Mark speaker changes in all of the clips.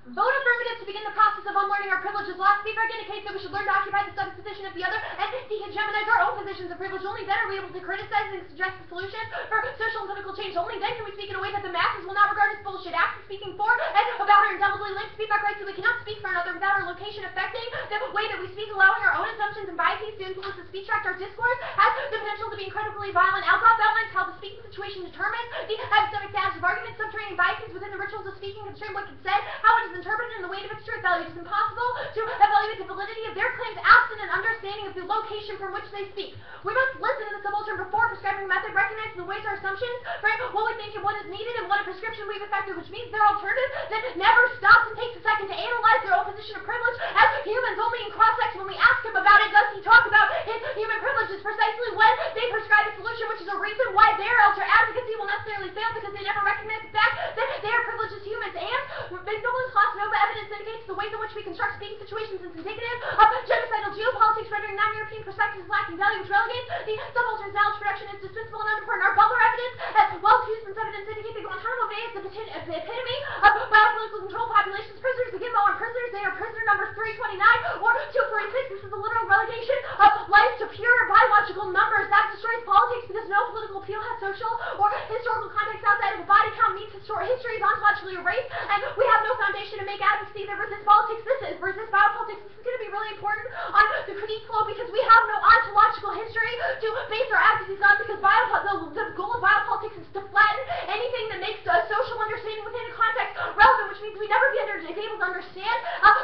Speaker 1: Vote affirmative to begin the process of unlearning our privileges. Last feedback indicates that we should learn to occupy the subject position of the other and dehegemonize our own positions of privilege. Only then are we able to criticize and suggest the solutions for social and political change. Only then can we speak in a way that the masses will not regard as bullshit. Acts speaking for and about our indelibly linked feedback rights, that we cannot speak for another without our location affecting the way that we speak, allowing our own assumptions and biases to influence the speech tract. Our discourse has the potential to be incredibly violent. Alcott outlines how the speaking situation determines the epistemic status of arguments, subterranean biases within the rituals of speaking, constrain what gets said, how it is interpreted, and the weight of its truth value. It is impossible to evaluate the validity of their claims absent an understanding of the location from which they speak. We must listen to the subaltern before prescribing a method, recognize the ways our assumptions, frame what we think and what is needed, and what a prescription we've effected, which means their alternative that never stops and takes a second to analyze their own position of privilege. As humans, only in cross-sex, when we ask him about it, does he talk about his human privileges. Precisely when they prescribe a solution, which is a reason why their alter advocacy will necessarily fail, because they never recognize the fact that they are privileged as humans. And McMillan's class Nova evidence indicates the ways in which we construct speaking situations is indicative of genocidal geopolitics, rendering non-European perspectives lacking value, which relegates the subaltern's knowledge production is dispensable and unimportant. Our Butler evidence, as well as Houston's evidence, indicate that Guantanamo Bay is the epitome of biopolitical control. Populations, prisoners, the Gimbo are prisoners. They are prisoner number 329 or 246. This is a literal relegation of life to pure biological numbers. That destroys politics because no political appeal has social or historical context outside of a body count means history is ontologically erased, and we have no foundation to make advocacy that resists politics. This is resist biopolitics. This is going to be really important on the critique flow because we have no ontological history to base our advocacies on, because the goal of biopolitics is to flatten anything that makes a social understanding within a context relevant, which means we never be able to understand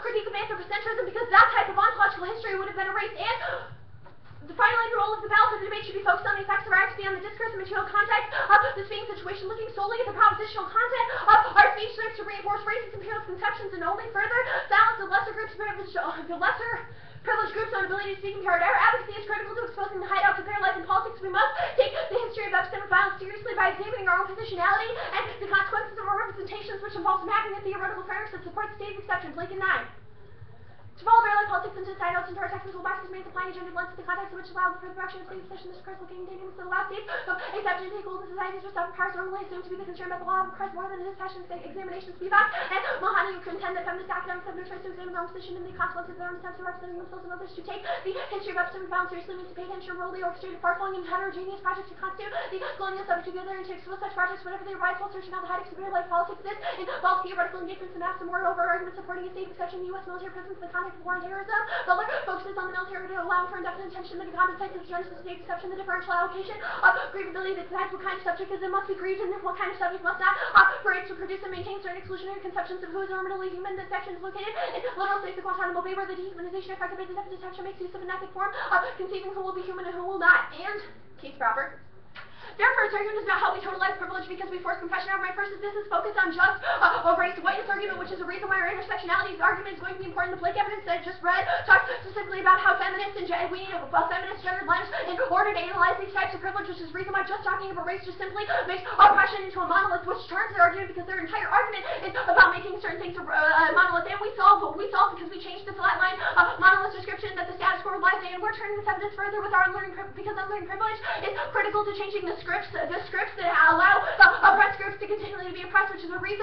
Speaker 1: critique of anthropocentrism, because that type of ontological history would have been erased. And finally, the role of the balance of the debate should be focused on the effects of our activity on the discourse and material context of the speaking situation, looking solely at the propositional content of our speech serves to reinforce racist imperialist conceptions and only further silence the lesser privileged groups on ability to speak impaired. Our advocacy is critical to exposing the hideouts of their life in politics. We must take the history of epistemic violence seriously by examining our own positionality and the consequences of our representations, which involves mapping the theoretical frameworks that support the state's exceptions. Lincoln 9. To follow their life politics into side notes into our technical boxes means applying a gendered lens to the context in which allows for the production of state position, this critical king dynamics that allows states of exception to equal to societies with self-powers normally assumed to be the concern about the law of oppressed more than his passion examination Spivak and Mahani, who contend that feminist academics have no choice to examine their own position and the consequences of their own attempts to representing themselves and others. To take the history of epistemic violence seriously means to pay attention to role the orchestrated, far-flung, and heterogeneous projects to constitute the colonial subject together and to expose such projects whenever they arise while searching out the height of superior life politics. This involves theoretical engagements and maps and moreover arguments supporting a state exception in U.S. military presence in the context of war and terrorism. Butler focuses on the military to allow for indefinite attention that compensates the genesis of state exception, the differential allocation of grievability that decides what kind of subject is it must be grieved and what kind of subject must not operate to produce and maintain certain exclusionary conceptions of who is normally human. This section is located in literal states of Guantanamo Bay, where the dehumanization effected by the detection makes use of an ethic form of conceiving who will be human and who will not. And case proper. Therefore, this argument does not help me totalize privilege because we force confession over my first. This is focused on just a race whiteness argument, which is a reason why our intersectionality argument is going to be important. The Blake evidence that I just read talks specifically about how feminists and we need a feminist gendered lens in order to analyze these types of privilege, which is the reason why just talking about race just simply makes oppression into a monolith, which turns their argument because their entire argument is about making certain things a monolith. And we solve because we changed the flatline monolith description that the status quo relies on, and we're turning this evidence further with our unlearning because unlearning privilege is critical to changing the scripts that allow oppressed groups to continually be oppressed, which is a reason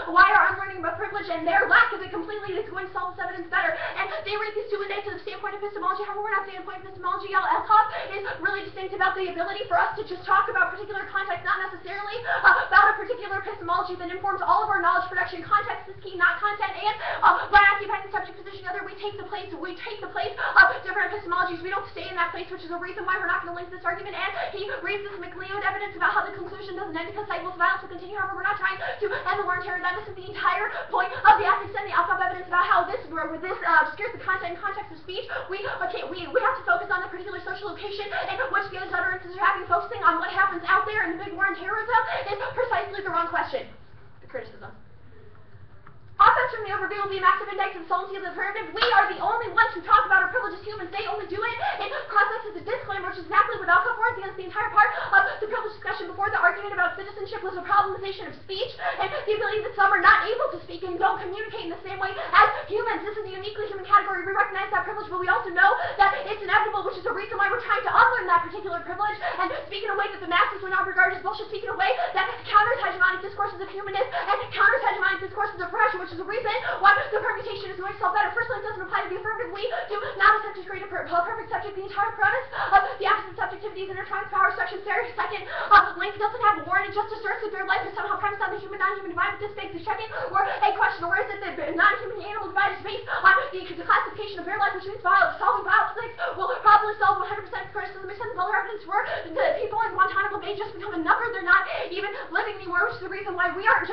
Speaker 1: why our unlearning of privilege and their lack of it completely is going to solve this evidence better. And they read these two indates to the standpoint of epistemology. However, we're not standpoint of epistemology. Elkhoff is really distinct about the ability for us to just talk about particular context, not necessarily about a particular epistemology that informs all of our knowledge production. Context is key, not content. And by occupying the subject position other, we take the place of different epistemologies. We don't stay in that place, which is a reason why we're not going to link this argument. And he reads this McLeod evidence about how the conclusion doesn't end because cycles of violence will continue. However, we're not trying to end the war on terror. This is the entire point of the ethics and the outcome evidence about how this obscures the content and context of speech. We have to focus on the particular social location in which those utterances are happening. Focusing on what happens out there in the big war on terrorism is precisely the wrong question. The criticism. Offense from the overview will be a massive index of the solvency of the affirmative. We are the only ones who talk about our privilege as humans. They only do it in process as a disclaimer, which is exactly what Alcott warns against. The entire part of the privilege discussion before the argument about citizenship was a problematization of speech and the ability that some are not able to speak and don't communicate in the same way as humans. This is a uniquely human category. We recognize that privilege, but we also know that it's inevitable, which is the reason why we're trying to unlearn that particular privilege and speak in a way that the masses would not regard as bullshit, speak in a way that counters hegemonic discourses of humanism and counters hegemonic discourses of oppression, which is the reason why the permutation is going to solve better. Firstly, it doesn't apply to the affirmative. We do not attempt to create a perfect subject. The entire premise of the opposite subjectivity is intertwined power structure theory. Second, Link doesn't have a warrant. It just asserts that their life is somehow premised on the human, non-human divide. But this begs the second or a question, or is it the non-human animal divide is based on the classification of their life, which means solving biophysics will probably solve 100% of criticism. Makes sense. All our evidence for the people in Guantanamo Bay just become a number. They're not even living anymore, which is the reason why we're not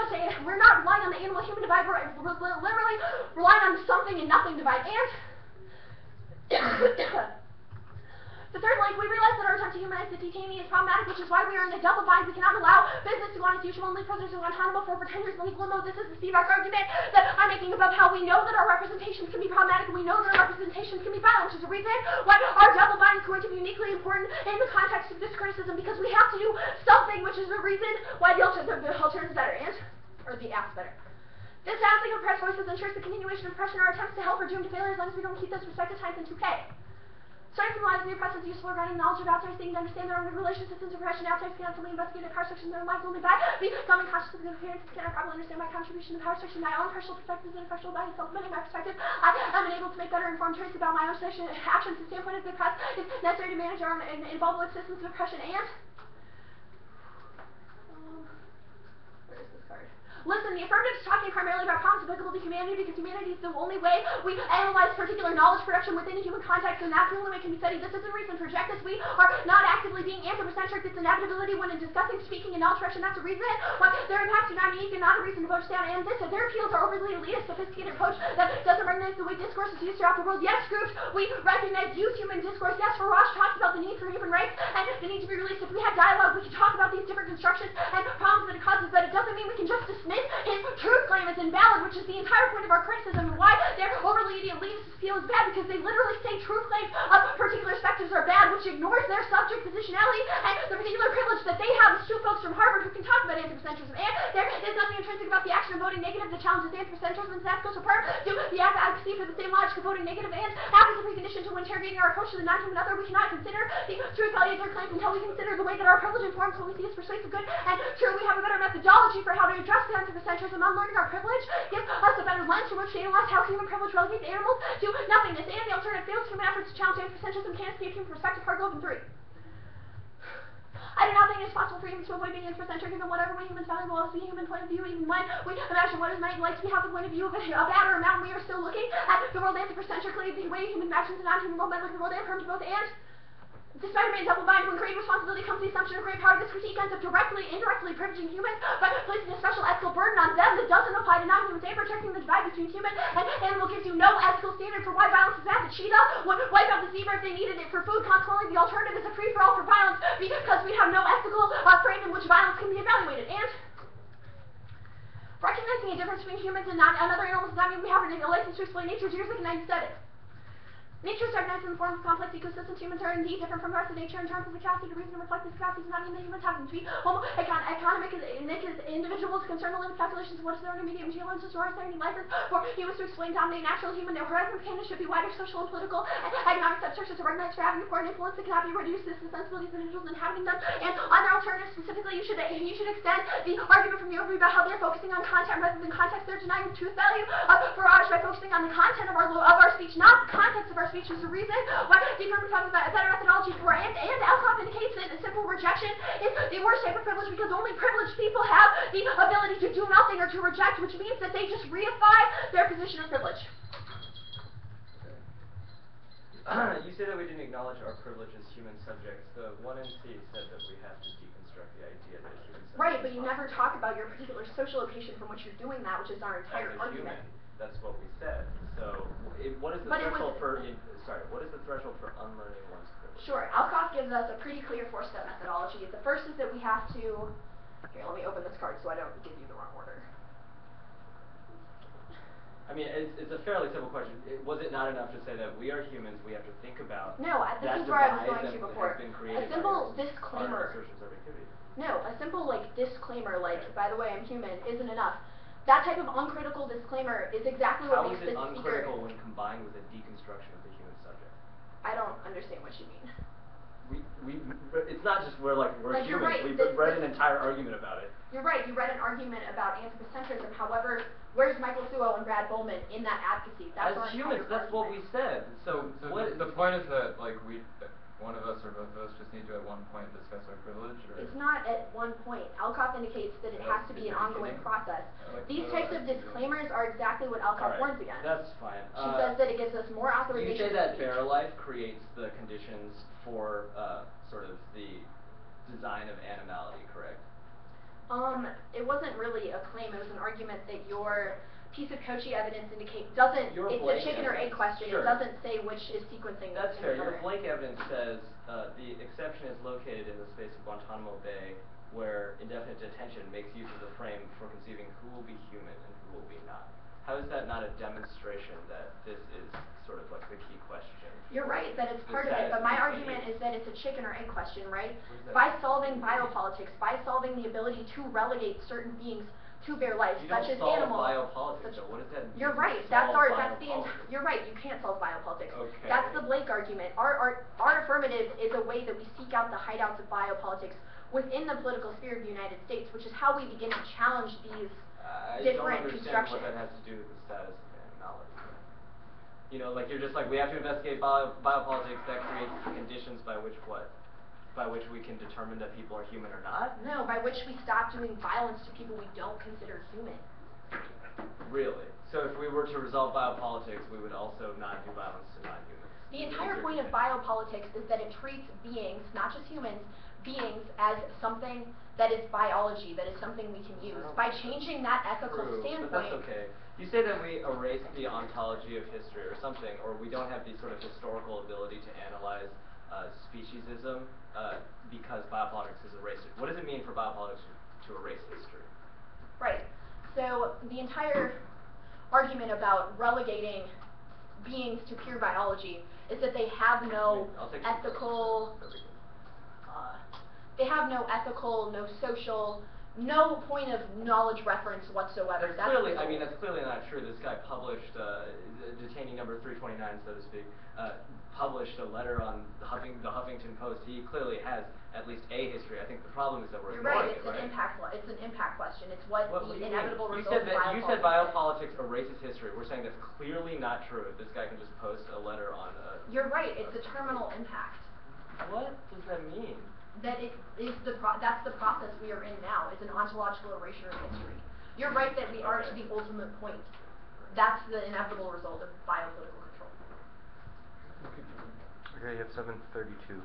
Speaker 1: relying on the animal-human divide. We're literally relying on the something and nothing divide. And the third link, we realize that our attempt to humanize the detainee is problematic, which is why we are in a double bind. We cannot allow business to go on as usual and leave prisoners in Guantanamo for 10 years in legal limbo. This is the feedback argument that I'm making about how we know that our representations can be problematic, and we know that our representations can be violent, which is the reason why our double bind is going to be uniquely important in the context of this criticism, because we have to do something, which is the reason why the alternative is better, or the app's better. This balancing of oppressed voices ensures the continuation of oppression. Our attempts to help are doomed to failure as long as we don't keep those respective times in 2K. Starting from the lives of the oppressed is useful regarding knowledge of outsiders, seeking to understand their own relations, systems of oppression. Outsiders cannot fully investigate the power structures in their lives only by becoming conscious of their appearances. Cannot properly understand my contribution to the power structure. My own personal perspectives and impartial by self-limiting my perspective. I am unable to make better informed choices about my own actions. The standpoint of the oppressed is necessary to manage our own involvement with systems of oppression. And where is this card? Listen, the affirmative is talking primarily about problems applicable to humanity, because humanity is the only way we analyze particular knowledge production within a human context, and that's the only way it can be studied. This isn't reason to reject this. We are not actively being anthropocentric. It's inevitability when in discussing, speaking, and knowledge production. That's a reason why their impacts are not unique and not a reason to vote down. And their appeals are overly elitist, sophisticated approach that doesn't recognize the way discourse is used throughout the world. Yes, groups, we recognize use human discourse. Yes, Farage talks about the need for human rights and the need to be released. If we had dialogue, we could talk about these different constructions and problems that it causes, but it doesn't mean we can just dismiss his truth claim is invalid, which is the entire point of our criticism, and why their overly elitist appeal is bad, because they literally say truth claims of particular specters are bad, which ignores their subject positionality and the particular privilege that they have as two folks from Harvard who can talk about anthropocentrism. And there is nothing intrinsic about the action of voting negative that challenges anthropocentrism, and that goes apart to the advocacy for the same logic of voting negative, and acts as a precondition to interrogating our approach to the non-human other. We cannot consider the truth value of their claims until we consider the way that our privilege informs what we see as persuasive good, and true, we have a better methodology for how to address the anthropocentrism. Unlearning our privilege gives us a better lens from which to analyze how human privilege relegates animals to nothingness, and the alternative fails human efforts to challenge anthropocentrism can escape human perspective. Hard Golden 3. I do not think it is possible for humans to avoid being anthropocentric, given whatever way humans value will always be a human point of view, even when we imagine what it might like to have the point of view of a bat or a mountain. We are still looking at the world anthropocentrically, the way human imagines the non-human world might look at the world and affirm to both. And despite being double bind, when great responsibility comes the assumption of great power, this critique ends up directly, indirectly privileging humans by placing a special ethical burden on them that doesn't apply to non-humans, and protecting the divide between human and animal gives you no ethical standard for why violence is bad. The cheetah would wipe out the zebra if they needed it for food. Consequently, the alternative is a free-for-all for violence, because we have no ethical frame in which violence can be evaluated. And recognizing a difference between humans and other animals does not mean we have a license to explain nature's years like 97. Nature is recognized in the form of complex ecosystems. Humans are indeed different from the rest of nature in terms of the capacity to reason and reflect. This capacity does not mean that humans have to be economic individuals concerned with calculations of what is their intermediate and geologists, or is there any license for humans to explain dominate natural human horizons? Canada should be wider social and political and economic substructures to recognize for having important influence that cannot be reduced to the sensibilities of individuals inhabiting them. And on their alternatives specifically, you should extend the argument from the overview about how they're focusing on content rather than context. They're denying the truth value of Farage by focusing on the content of our speech, not the context of our speech, is the reason why determined talks about a better methodology for and Alcoff indicates that a simple rejection is the worst type of privilege, because only privileged people have the ability to do nothing or to reject, which means that they just reify their position of privilege.
Speaker 2: You say that we didn't acknowledge our privilege as human subjects. The 1MC said that we have to deconstruct the idea that human subjects.
Speaker 1: Right, but you never talk about your particular social location from which you're doing that, which is our entire argument.
Speaker 2: Human, that's what we said. So, what is the threshold for? What is the threshold for unlearning one's privilege?
Speaker 1: Sure, Alcoff gives us a pretty clear four-step methodology. The first is that we have to. Here, let me open this card so I don't give you the wrong order.
Speaker 2: I mean, it's a fairly simple question. Was it not enough to say that we are humans, we have to think about
Speaker 1: no, this is where I was going to before. A simple disclaimer.
Speaker 2: No,
Speaker 1: a simple, disclaimer, by the way, I'm human, isn't enough. That type of uncritical disclaimer is exactly what makes the speaker...
Speaker 2: How is it uncritical when combined with a deconstruction of the human subject?
Speaker 1: I don't understand what you mean.
Speaker 2: It's not just we're humans.
Speaker 1: Right.
Speaker 2: We've read an entire argument about it.
Speaker 1: You're right. You read an argument about anthropocentrism. However, where's Michael Suo and Brad Bowman in that advocacy? That's
Speaker 2: As humans, that's what we said. So
Speaker 3: the point is that one of us or both of us just need to at one point discuss our privilege, or
Speaker 1: it's not at one point. Alcoff indicates that it has to be an ongoing process. These types of disclaimers are exactly what Alcoff warns against.
Speaker 2: That's fine.
Speaker 1: She says that it gives us more authorization.
Speaker 2: You say that Life creates the conditions for sort of the design of animality, correct?
Speaker 1: It wasn't really a claim. It was an argument that your piece of Cauchy evidence doesn't. It's a chicken or egg question.
Speaker 2: Sure.
Speaker 1: It doesn't say which is sequencing.
Speaker 2: That's fair. Your Blake evidence says the exception is located in the space of Guantanamo Bay, where indefinite detention makes use of the frame for conceiving who will be human and who will be not. How is that not a demonstration that this is sort of like the key question?
Speaker 1: You're right that it's part of it, but my argument is that it's a chicken or egg question, right? By solving biopolitics, by solving the ability to relegate certain beings to bare life, such as animals.
Speaker 2: Biopolitics, so what does that mean?
Speaker 1: You're right. You're right. You can't solve biopolitics.
Speaker 2: Okay.
Speaker 1: That's the Blake argument. Our affirmative is a way that we seek out the hideouts of biopolitics within the political sphere of the United States, which is how we begin to challenge these different constructions.
Speaker 2: I don't understand what that has to do with the status of animality. You know, like you're just like, we have to investigate biopolitics that creates the conditions by which what? By which we can determine that people are human or not?
Speaker 1: No, by which we stop doing violence to people we don't consider human.
Speaker 2: Really? So if we were to resolve biopolitics, we would also not do violence to non-humans?
Speaker 1: The entire point of biopolitics is that it treats beings, not just humans, beings as something that is biology, that is something we can use. By changing that ethical standpoint...
Speaker 2: But that's okay. You say that we erase the ontology of history or something, or we don't have the sort of historical ability to analyze speciesism because biopolitics has erased it. What does it mean for biopolitics to erase history?
Speaker 1: Right. So the entire argument about relegating beings to pure biology is that they have no ethical, no social, no point of knowledge reference whatsoever.
Speaker 2: That's clearly not true. This guy published, detainee number 329, so to speak, published a letter on the Huffington Post. He clearly has at least a history. I think the problem is that we're ignoring it, right?
Speaker 1: It's an impact question. It's what the inevitable result of biopolitics.
Speaker 2: You said biopolitics erases history. We're saying that's clearly not true. If this guy can just post a letter on
Speaker 1: You're right. It's a terminal impact.
Speaker 2: What does that mean?
Speaker 1: That that's the process we are in now, is an ontological erasure of history. You're right that we are to the ultimate point. That's the inevitable result of biopolitical control.
Speaker 4: Okay, you have 7:32.